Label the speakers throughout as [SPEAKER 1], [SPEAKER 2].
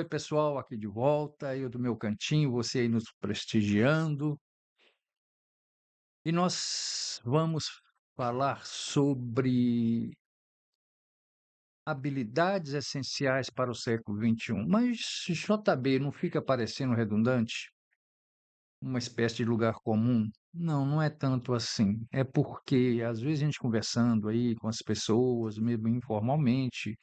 [SPEAKER 1] Oi, pessoal, aqui de volta, eu do meu cantinho, você aí nos prestigiando. E nós vamos falar sobre habilidades essenciais para o século XXI. Mas, JB, não fica parecendo redundante? Uma espécie de lugar comum? Não, não é tanto assim. É porque, às vezes, a gente conversando aí com as pessoas, mesmo informalmente,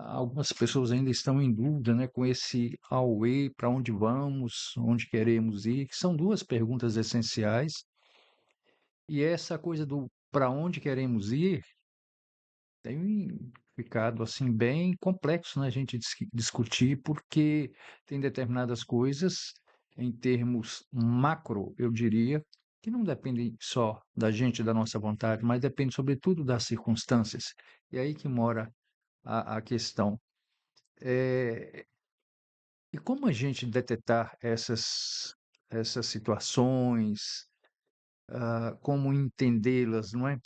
[SPEAKER 1] algumas pessoas ainda estão em dúvida, né, com esse Away, para onde vamos, onde queremos ir, que são duas perguntas essenciais. E essa coisa do para onde queremos ir tem ficado assim bem complexo, né, a gente discutir, porque tem determinadas coisas em termos macro, eu diria, que não dependem só da gente, da nossa vontade, mas depende sobretudo das circunstâncias. E aí que mora a questão. Eh, E como a gente detectar essas situações, como entendê-las, não é?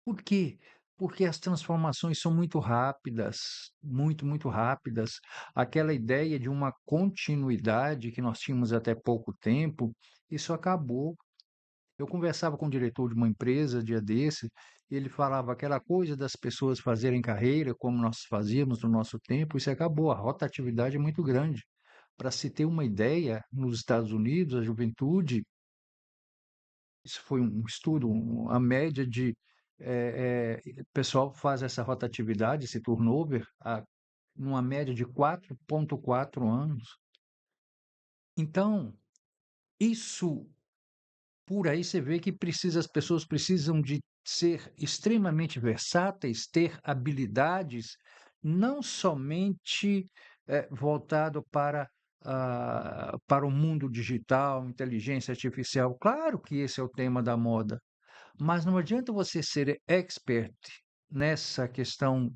[SPEAKER 1] Por quê? Porque as transformações são muito rápidas, muito, muito rápidas. Aquela ideia de uma continuidade que nós tínhamos até pouco tempo, isso acabou. Eu conversava com o diretor de uma empresa dia desse, e ele falava aquela coisa das pessoas fazerem carreira como nós fazíamos no nosso tempo, isso acabou. A rotatividade é muito grande. Para se ter uma ideia, nos Estados Unidos, a juventude, isso foi um estudo, a média de o pessoal faz essa rotatividade, esse turnover, numa média de 4,4 anos. Então, isso por aí você vê que as pessoas precisam de ser extremamente versáteis, ter habilidades, não somente voltado para o mundo digital, inteligência artificial. Claro que esse é o tema da moda, mas não adianta você ser expert nessa questão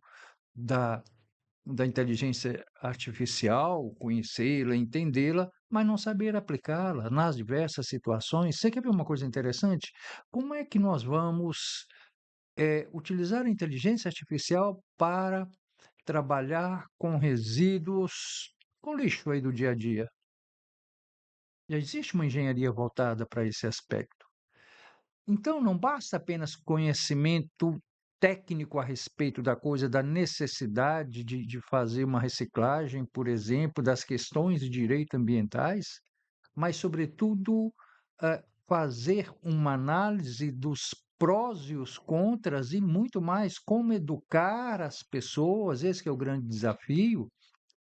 [SPEAKER 1] da da inteligência artificial, conhecê-la, entendê-la, mas não saber aplicá-la nas diversas situações. Você quer ver uma coisa interessante? Como é que nós vamos utilizar a inteligência artificial para trabalhar com resíduos, com lixo aí do dia a dia? Já existe uma engenharia voltada para esse aspecto. Então, não basta apenas conhecimento técnico a respeito da coisa, da necessidade de fazer uma reciclagem, por exemplo, das questões de direito ambientais, mas, sobretudo, fazer uma análise dos prós e os contras e muito mais como educar as pessoas, esse que é o grande desafio,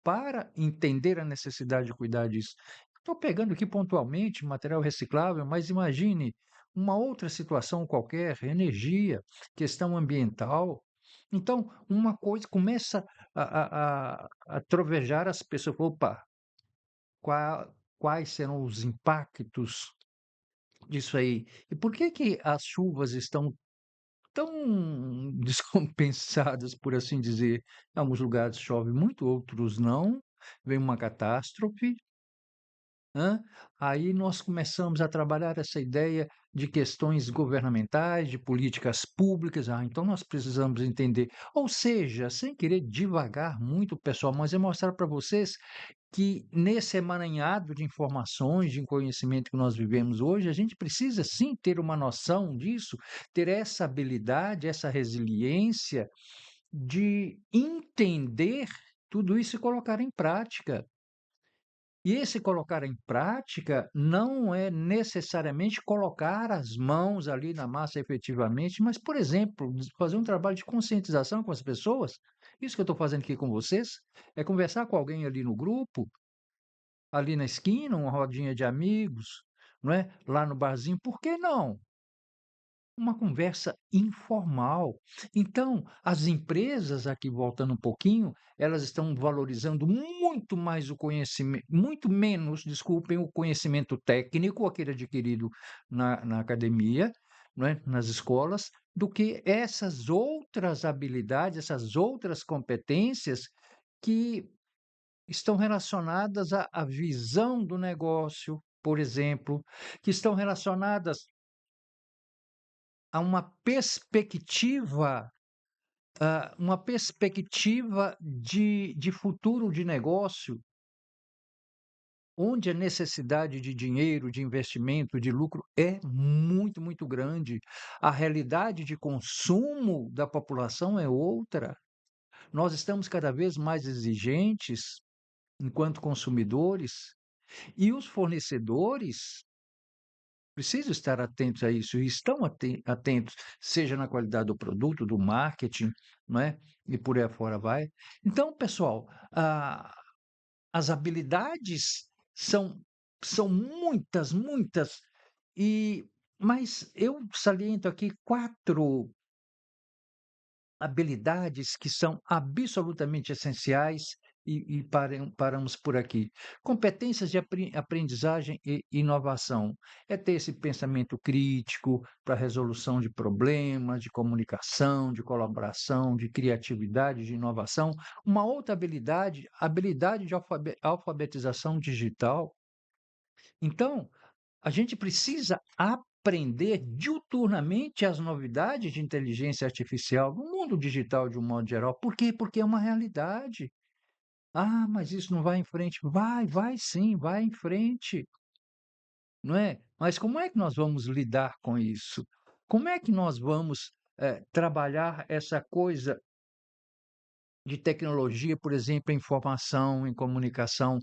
[SPEAKER 1] para entender a necessidade de cuidar disso. Estou pegando aqui pontualmente material reciclável, mas imagine uma outra situação qualquer, energia, questão ambiental. Então, uma coisa começa a trovejar as pessoas. Opa, quais serão os impactos disso aí? E por que que as chuvas estão tão descompensadas, por assim dizer? Em alguns lugares chove muito, outros não. Vem uma catástrofe. Hã? Aí nós começamos a trabalhar essa ideia de questões governamentais, de políticas públicas. Então nós precisamos entender. Ou seja, sem querer divagar muito, pessoal, mas é mostrar para vocês que nesse emaranhado de informações, de conhecimento que nós vivemos hoje, a gente precisa sim ter uma noção disso, ter essa habilidade, essa resiliência de entender tudo isso e colocar em prática. E esse colocar em prática não é necessariamente colocar as mãos ali na massa efetivamente, mas, por exemplo, fazer um trabalho de conscientização com as pessoas. Isso que eu estou fazendo aqui com vocês é conversar com alguém ali no grupo, ali na esquina, uma rodinha de amigos, não é? Lá no barzinho, por que não? Uma conversa informal. Então, as empresas, aqui voltando um pouquinho, elas estão valorizando muito mais o conhecimento, muito menos, desculpem, o conhecimento técnico, aquele adquirido na academia, não é? Nas escolas, do que essas outras habilidades, essas outras competências que estão relacionadas à visão do negócio, por exemplo, que estão relacionadas a uma perspectiva uma perspectiva de futuro de negócio, onde a necessidade de dinheiro, de investimento, de lucro é muito, muito grande. A realidade de consumo da população é outra. Nós estamos cada vez mais exigentes enquanto consumidores, e os fornecedores precisam estar atentos a isso, e estão atentos, seja na qualidade do produto, do marketing, não é? E por aí afora vai. Então, pessoal, as habilidades são muitas, muitas, e mas eu saliento aqui 4 habilidades que são absolutamente essenciais e paramos por aqui. Competências de aprendizagem e inovação. É ter esse pensamento crítico para resolução de problemas, de comunicação, de colaboração, de criatividade, de inovação. Uma outra habilidade, habilidade de alfabetização digital. Então, a gente precisa aprender diuturnamente as novidades de inteligência artificial no mundo digital de um modo geral. Por quê? Porque é uma realidade. Ah, mas isso não vai em frente. Vai sim, vai em frente, não é? Mas como é que nós vamos lidar com isso? Como é que nós vamos trabalhar essa coisa de tecnologia, por exemplo, em informação, em comunicação?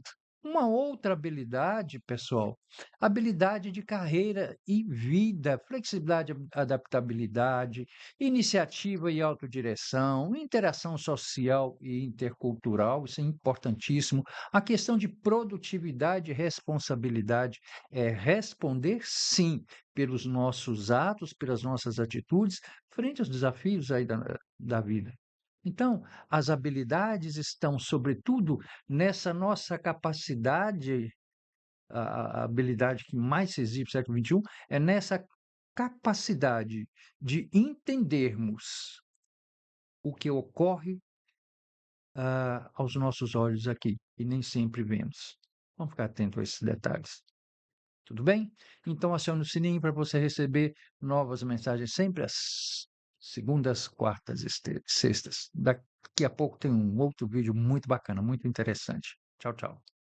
[SPEAKER 1] Uma outra habilidade, pessoal, habilidade de carreira e vida, flexibilidade, adaptabilidade, iniciativa e autodireção, interação social e intercultural, isso é importantíssimo. A questão de produtividade e responsabilidade é responder sim pelos nossos atos, pelas nossas atitudes, frente aos desafios aí da vida. Então, as habilidades estão, sobretudo, nessa nossa capacidade, a habilidade que mais se exibe no século XXI, é nessa capacidade de entendermos o que ocorre, aos nossos olhos aqui, e nem sempre vemos. Vamos ficar atento a esses detalhes. Tudo bem? Então acione o sininho para você receber novas mensagens sempre às segundas, quartas e sextas. Daqui a pouco tem um outro vídeo muito bacana, muito interessante. Tchau, tchau.